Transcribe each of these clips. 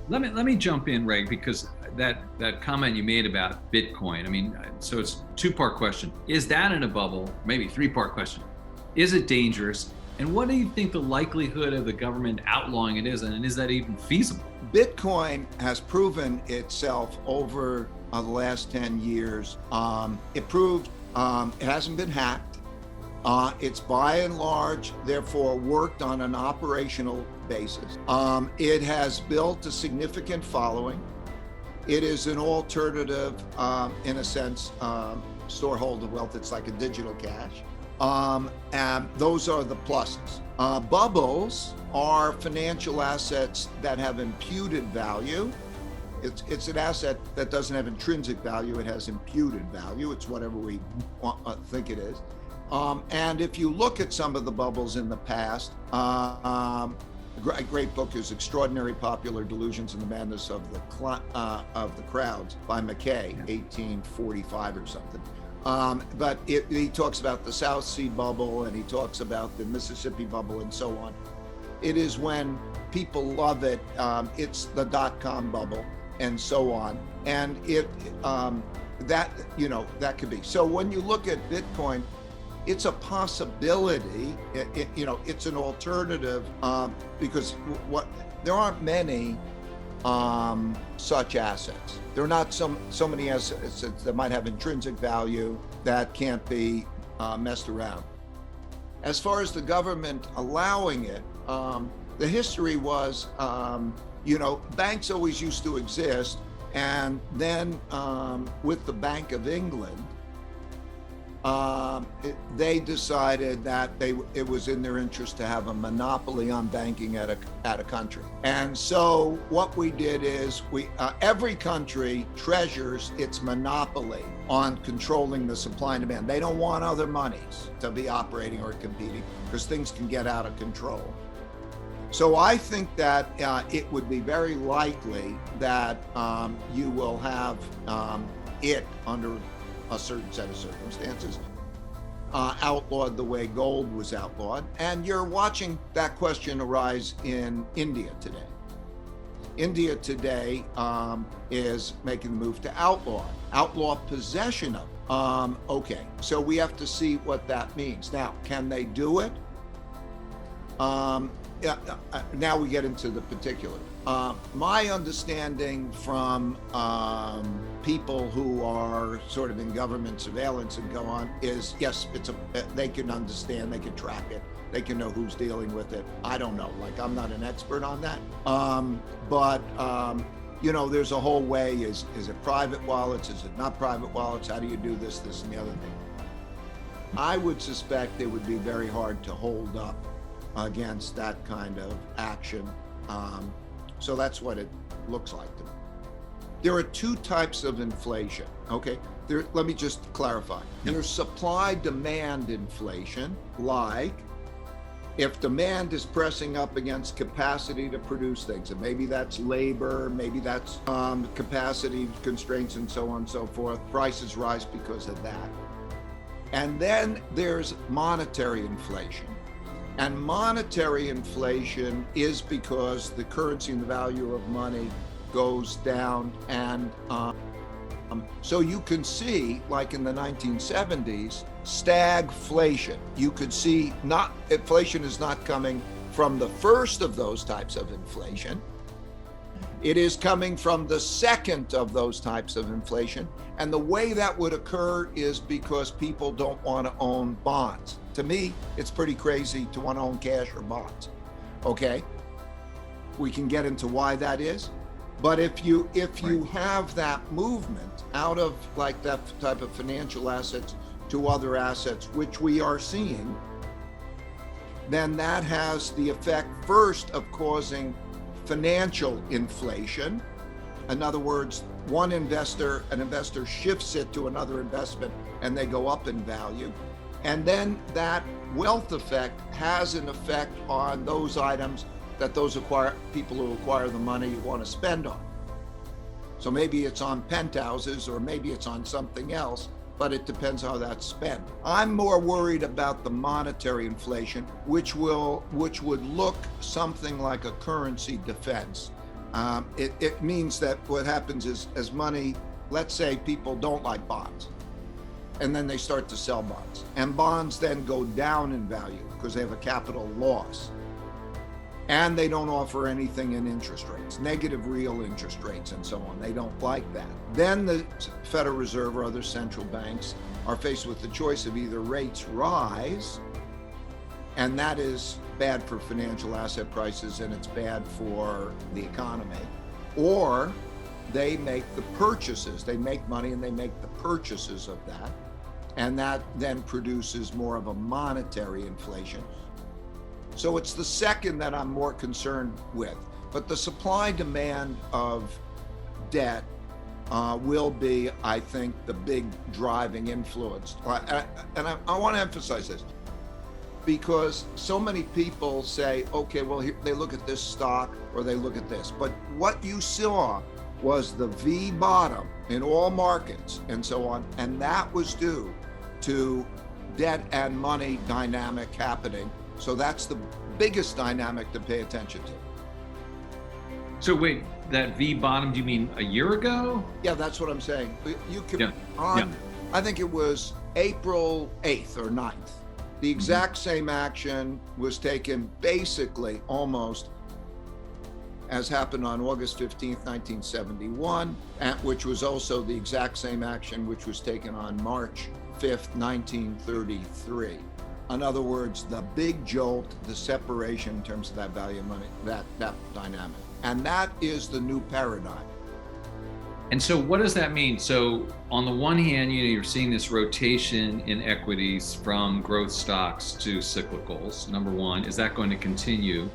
Let me jump in, Ray, because that comment you made about Bitcoin. I mean, so it's two-part question. Is that in a bubble? Maybe three-part question. Is it dangerous? And what do you think the likelihood of the government outlawing it is? And is that even feasible? Bitcoin has proven itself over the last 10 years. It proved it hasn't been hacked. It's by and large, therefore, worked on an operational basis. It has built a significant following. It is an alternative, in a sense, storehold of wealth. It's like a digital cash. And those are the pluses. Bubbles are financial assets that have imputed value. It's an asset that doesn't have intrinsic value. It has imputed value. It's whatever we think it is. And if you look at some of the bubbles in the past, a great book is Extraordinary Popular Delusions and the Madness of the Crowds by McKay, 1845 or something. But he talks about the South Sea bubble, and he talks about the Mississippi bubble and so on. It is when people love it. It's the dot-com bubble and so on. And that could be. So when you look at Bitcoin, it's a possibility. It's an alternative because there aren't many such assets. There are not so many assets that might have intrinsic value that can't be messed around. As far as the government allowing it, the history was, banks always used to exist, and then with the Bank of England, they decided that it was in their interest to have a monopoly on banking at a country. And so what we did is every country treasures its monopoly on controlling the supply and demand. They don't want other monies to be operating or competing because things can get out of control. So I think that it would be very likely that you will have it under a certain set of circumstances, outlawed the way gold was outlawed. And you're watching that question arise in India today. India today is making the move to outlaw possession of it. Okay, so we have to see what that means. Now, can they do it? Now we get into the particular. My understanding from people who are sort of in government surveillance and go on is, yes, they can understand, they can track it, they can know who's dealing with it. I don't know, I'm not an expert on that. But there's a whole way, is it private wallets, is it not private wallets, how do you do this and the other thing? I would suspect it would be very hard to hold up against that kind of action. So that's what it looks like to me. There are two types of inflation, okay? Let me just clarify. Yep. There's supply-demand inflation, like if demand is pressing up against capacity to produce things, and maybe that's labor, maybe that's capacity constraints and so on and so forth, prices rise because of that. And then there's monetary inflation. And monetary inflation is because the currency and the value of money goes down. And so you can see, like in the 1970s, stagflation. You could see inflation is not coming from the first of those types of inflation. It is coming from the second of those types of inflation. And the way that would occur is because people don't want to own bonds. To me, it's pretty crazy to want to own cash or bonds. Okay? We can get into why that is. But if you have that movement out of that type of financial assets to other assets, which we are seeing, then that has the effect first of causing financial inflation. In other words, an investor shifts it to another investment and they go up in value. And then that wealth effect has an effect on those items that people who acquire the money want to spend on. So maybe it's on penthouses or maybe it's on something else, but it depends how that's spent. I'm more worried about the monetary inflation, which would look something like a currency defense. It means that what happens is, as money, let's say people don't like bonds, and then they start to sell bonds, and bonds then go down in value because they have a capital loss, and they don't offer anything in interest rates, negative real interest rates and so on. They don't like that. Then the Federal Reserve or other central banks are faced with the choice of either rates rise, and that is bad for financial asset prices and it's bad for the economy, or they make the purchases. They make money and they make the purchases of that, and that then produces more of a monetary inflation. So it's the second that I'm more concerned with. But the supply demand of debt will be, I think, the big driving influence. And I want to emphasize this, because so many people say, okay, well, here, they look at this stock or they look at this. But what you saw was the V bottom in all markets and so on, and that was due to debt and money dynamic happening. So that's the biggest dynamic to pay attention to. So wait, that V bottom, do you mean a year ago? Yeah, that's what I'm saying. You can, Yeah. I think it was April 8th or 9th. The exact same action was taken basically almost as happened on August 15th, 1971, which was also the exact same action which was taken on March 5th, 1933. In other words, the big jolt, the separation in terms of that value of money, that dynamic. And that is the new paradigm. And so what does that mean? So on the one hand, you're seeing this rotation in equities from growth stocks to cyclicals. Number one, is that going to continue?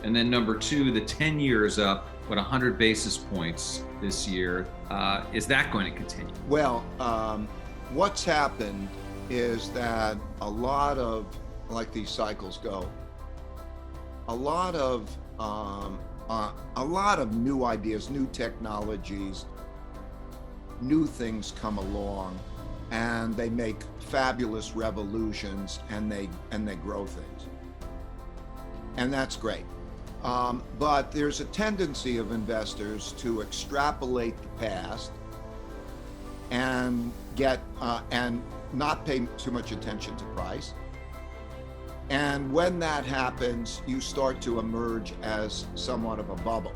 And then number two, the 10 years up, 100 basis points this year. Is that going to continue? Well, what's happened is that a lot of, like these cycles go, a lot of new ideas, new technologies, new things come along, and they make fabulous revolutions, and they grow things, and that's great. But there's a tendency of investors to extrapolate the past and get and not pay too much attention to price. And when that happens, you start to emerge as somewhat of a bubble.